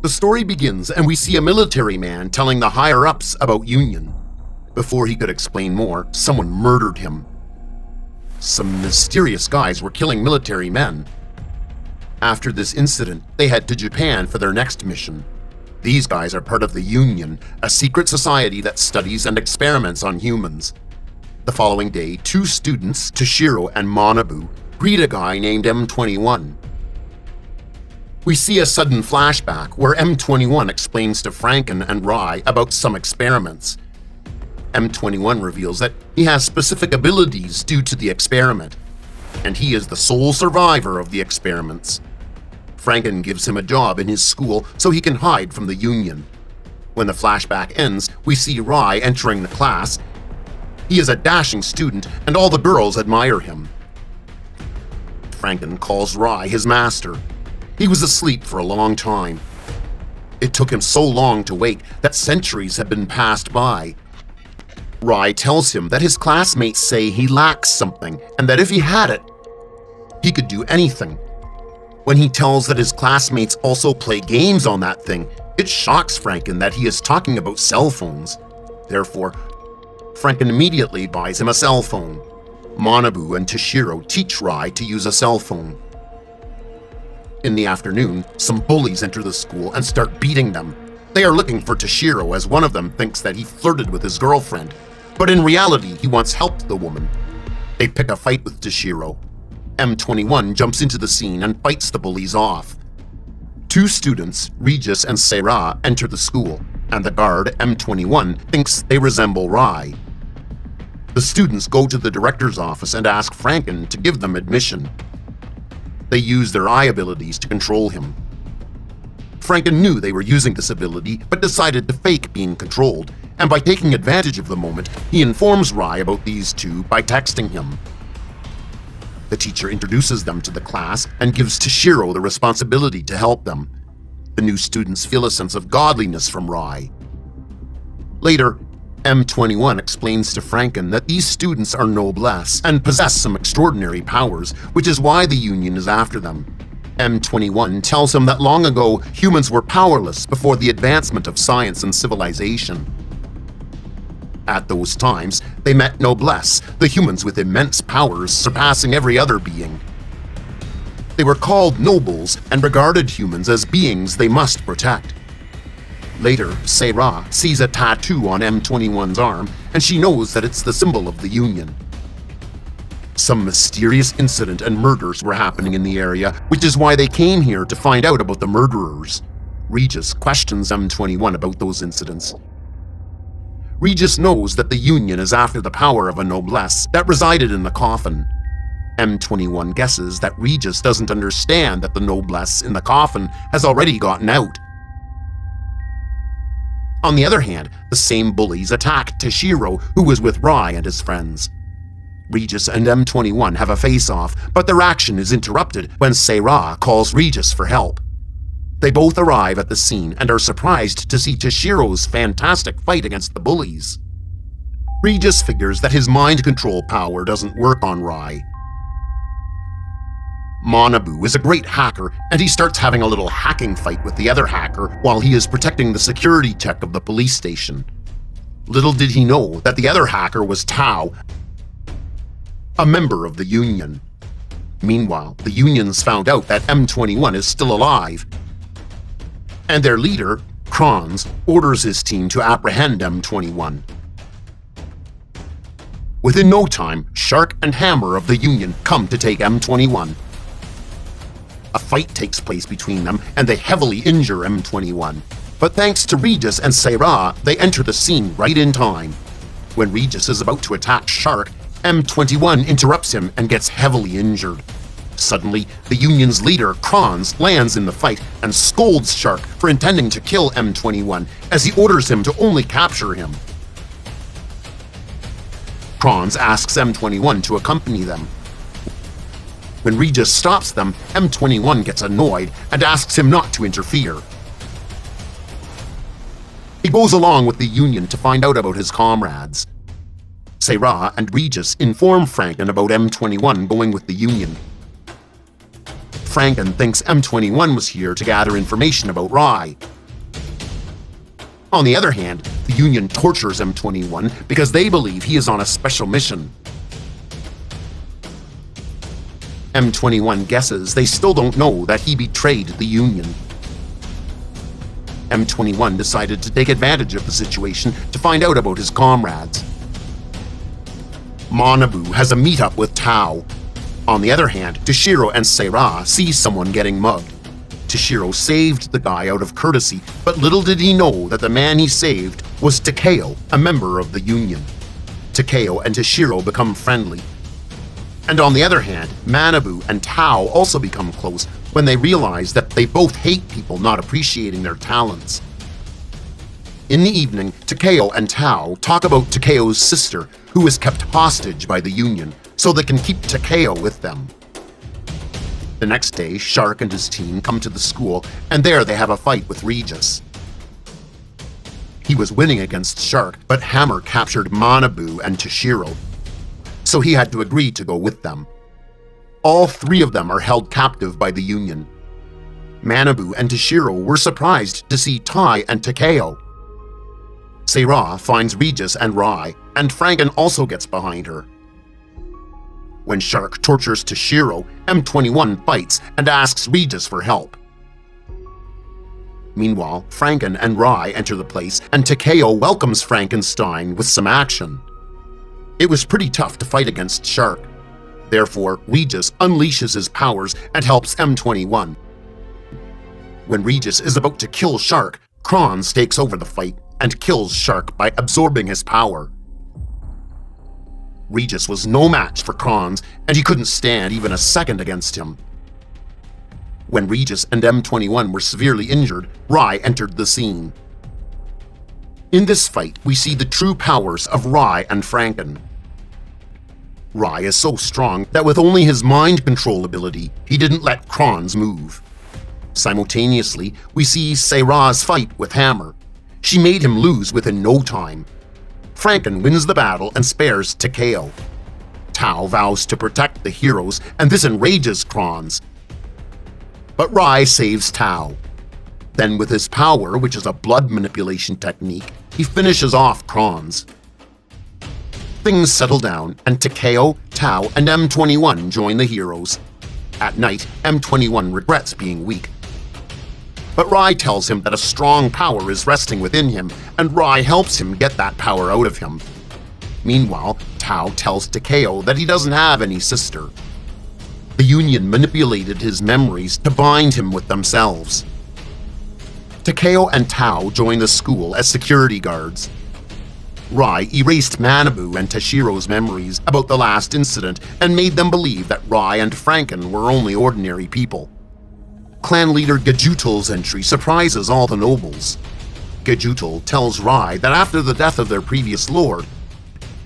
The story begins and we see a military man telling the higher-ups about Union. Before he could explain more, someone murdered him. Some mysterious guys were killing military men. After this incident, they head to Japan for their next mission. These guys are part of the Union, a secret society that studies and experiments on humans. The following day, two students, Tashiro and Manabu, greet a guy named M21. We see a sudden flashback where M21 explains to Franken and Rai about some experiments. M21 reveals that he has specific abilities due to the experiment, and he is the sole survivor of the experiments. Franken gives him a job in his school so he can hide from the Union. When the flashback ends, we see Rai entering the class. He is a dashing student, and all the girls admire him. Franken calls Rai his master. He was asleep for a long time. It took him so long to wake that centuries had been passed by. Rai tells him that his classmates say he lacks something and that if he had it, he could do anything. When he tells that his classmates also play games on that thing, it shocks Franken that he is talking about cell phones. Therefore, Franken immediately buys him a cell phone. Manabu and Tashiro teach Rai to use a cell phone. In the afternoon, some bullies enter the school and start beating them. They are looking for Tashiro as one of them thinks that he flirted with his girlfriend, but in reality he once helped the woman. They pick a fight with Tashiro. M21 jumps into the scene and fights the bullies off. Two students, Regis and Seira, enter the school, and the guard, M21, thinks they resemble Rai. The students go to the director's office and ask Franken to give them admission. They use their eye abilities to control him. Franken knew they were using this ability but decided to fake being controlled, and by taking advantage of the moment, he informs Rai about these two by texting him. The teacher introduces them to the class and gives Tashiro the responsibility to help them. The new students feel a sense of godliness from Rai. Later, M21 explains to Franken that these students are noblesse and possess some extraordinary powers, which is why the Union is after them. M21 tells him that long ago, humans were powerless before the advancement of science and civilization. At those times, they met noblesse, the humans with immense powers surpassing every other being. They were called nobles and regarded humans as beings they must protect. Later, Seira sees a tattoo on M21's arm, and she knows that it's the symbol of the Union. Some mysterious incident and murders were happening in the area, which is why they came here to find out about the murderers. Regis questions M21 about those incidents. Regis knows that the Union is after the power of a noblesse that resided in the coffin. M21 guesses that Regis doesn't understand that the noblesse in the coffin has already gotten out. On the other hand, the same bullies attack Tashiro, who was with Rai and his friends. Regis and M21 have a face-off, but their action is interrupted when Seira calls Regis for help. They both arrive at the scene and are surprised to see Tashiro's fantastic fight against the bullies. Regis figures that his mind control power doesn't work on Rai. Manabu is a great hacker, and he starts having a little hacking fight with the other hacker while he is protecting the security tech of the police station. Little did he know that the other hacker was Tao, a member of the Union. Meanwhile, the Union's found out that M21 is still alive, and their leader, Kranz, orders his team to apprehend M21. Within no time, Shark and Hammer of the Union come to take M21. A fight takes place between them, and they heavily injure M21. But thanks to Regis and Seira, they enter the scene right in time. When Regis is about to attack Shark, M21 interrupts him and gets heavily injured. Suddenly, the Union's leader, Kranz, lands in the fight and scolds Shark for intending to kill M21 as he orders him to only capture him. Kranz asks M21 to accompany them. When Regis stops them, M21 gets annoyed and asks him not to interfere. He goes along with the Union to find out about his comrades. Seira and Regis inform Franken about M21 going with the Union. Franken thinks M21 was here to gather information about Rai. On the other hand, the Union tortures M21 because they believe he is on a special mission. M21 guesses they still don't know that he betrayed the Union. M21 decided to take advantage of the situation to find out about his comrades. Manabu has a meetup with Tao. On the other hand, Tashiro and Seira see someone getting mugged. Tashiro saved the guy out of courtesy, but little did he know that the man he saved was Takeo, a member of the Union. Takeo and Tashiro become friendly. And on the other hand, Manabu and Tao also become close when they realize that they both hate people not appreciating their talents. In the evening, Takeo and Tao talk about Takeo's sister, who is kept hostage by the Union, so they can keep Takeo with them. The next day, Shark and his team come to the school, and there they have a fight with Regis. He was winning against Shark, but Hammer captured Manabu and Tashiro, so he had to agree to go with them. All three of them are held captive by the Union. Manabu and Tashiro were surprised to see Tai and Takeo. Seira finds Regis and Rai, and Franken also gets behind her. When Shark tortures Tashiro, M21 fights and asks Regis for help. Meanwhile, Franken and Rai enter the place, and Takeo welcomes Frankenstein with some action. It was pretty tough to fight against Shark. Therefore, Regis unleashes his powers and helps M21. When Regis is about to kill Shark, Kronz takes over the fight and kills Shark by absorbing his power. Regis was no match for Kronz, and he couldn't stand even a second against him. When Regis and M21 were severely injured, Rai entered the scene. In this fight, we see the true powers of Rai and Franken. Rai is so strong that with only his mind control ability, he didn't let Kronz move. Simultaneously, we see Seira's fight with Hammer. She made him lose within no time. Franken wins the battle and spares Takeo. Tao vows to protect the heroes, and this enrages Kronz. But Rai saves Tao. Then with his power, which is a blood manipulation technique, he finishes off Kronz. Things settle down, and Takeo, Tao, and M21 join the heroes. At night, M21 regrets being weak. But Rai tells him that a strong power is resting within him, and Rai helps him get that power out of him. Meanwhile, Tao tells Takeo that he doesn't have any sister. The Union manipulated his memories to bind him with themselves. Takeo and Tao join the school as security guards. Rai erased Manabu and Tashiro's memories about the last incident and made them believe that Rai and Franken were only ordinary people. Clan leader Gajutul's entry surprises all the nobles. Gajutul tells Rai that after the death of their previous lord,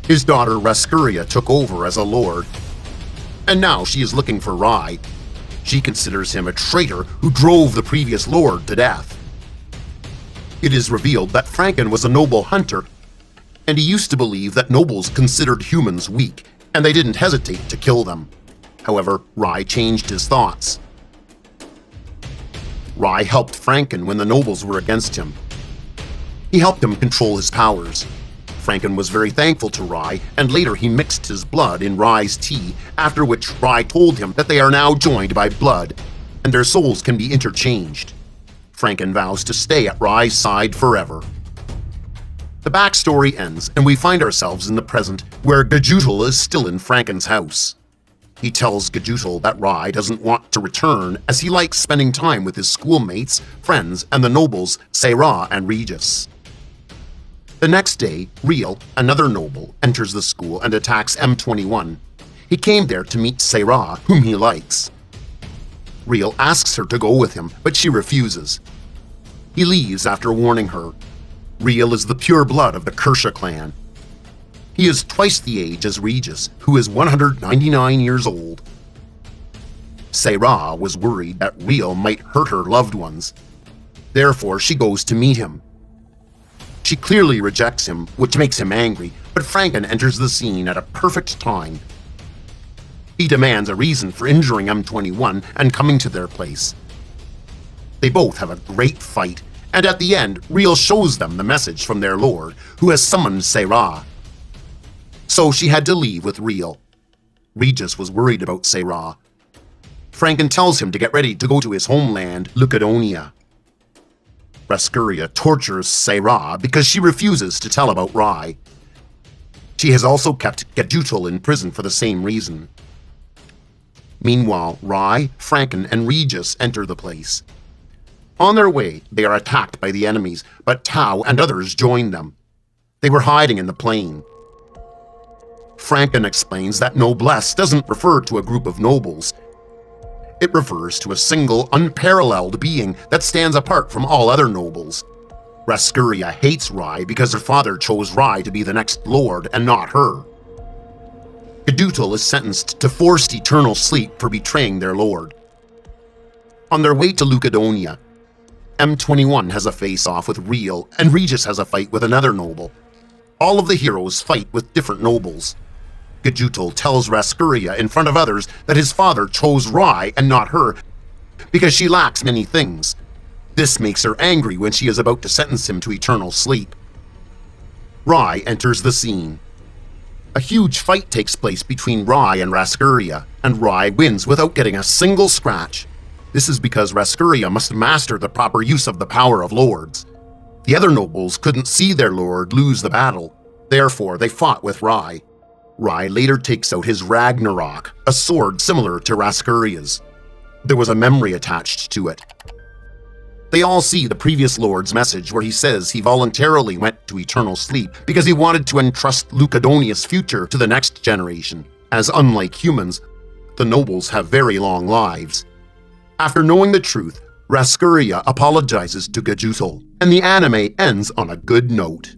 his daughter Raskuria took over as a lord. And now she is looking for Rai. She considers him a traitor who drove the previous lord to death. It is revealed that Franken was a noble hunter, and he used to believe that nobles considered humans weak, and they didn't hesitate to kill them. However, Rai changed his thoughts. Rai helped Franken when the nobles were against him. He helped him control his powers. Franken was very thankful to Rai, and later he mixed his blood in Rai's tea, after which Rai told him that they are now joined by blood, and their souls can be interchanged. Franken vows to stay at Rai's side forever. The backstory ends, and we find ourselves in the present, where Gajutul is still in Franken's house. He tells Gajutul that Rai doesn't want to return as he likes spending time with his schoolmates, friends, and the nobles Seira and Regis. The next day, Riel, another noble, enters the school and attacks M21. He came there to meet Seira, whom he likes. Riel asks her to go with him, but she refuses. He leaves after warning her. Riel is the pure blood of the Kersha clan. He is twice the age as Regis, who is 199 years old. Seira was worried that Riel might hurt her loved ones. Therefore, she goes to meet him. She clearly rejects him, which makes him angry, but Franken enters the scene at a perfect time. He demands a reason for injuring M21 and coming to their place. They both have a great fight, And at the end, Raizel shows them the message from their lord, who has summoned Seira. So she had to leave with Raizel. Regis was worried about Seira. Franken tells him to get ready to go to his homeland, Lucadonia. Rascuria tortures Seira because she refuses to tell about Rai. She has also kept Gajutul in prison for the same reason. Meanwhile, Rai, Franken, and Regis enter the place. On their way, they are attacked by the enemies, but Tao and others join them. They were hiding in the plain. Franken explains that noblesse doesn't refer to a group of nobles. It refers to a single, unparalleled being that stands apart from all other nobles. Rascuria hates Rai because her father chose Rai to be the next lord and not her. Gajutul is sentenced to forced eternal sleep for betraying their lord. On their way to Lucadonia, M21 has a face-off with Raizel, and Regis has a fight with another noble. All of the heroes fight with different nobles. Gajutul tells Rascuria in front of others that his father chose Rai and not her because she lacks many things. This makes her angry when she is about to sentence him to eternal sleep. Rai enters the scene. A huge fight takes place between Rai and Rascuria, and Rai wins without getting a single scratch. This is because Rascuria must master the proper use of the power of lords. The other nobles couldn't see their lord lose the battle, therefore they fought with Rai. Rai later takes out his Ragnarok, a sword similar to Rascuria's. There was a memory attached to it. They all see the previous lord's message where he says he voluntarily went to eternal sleep because he wanted to entrust Lucadonia's future to the next generation, as unlike humans, the nobles have very long lives. After knowing the truth, Rascuria apologizes to Gajutul, and the anime ends on a good note.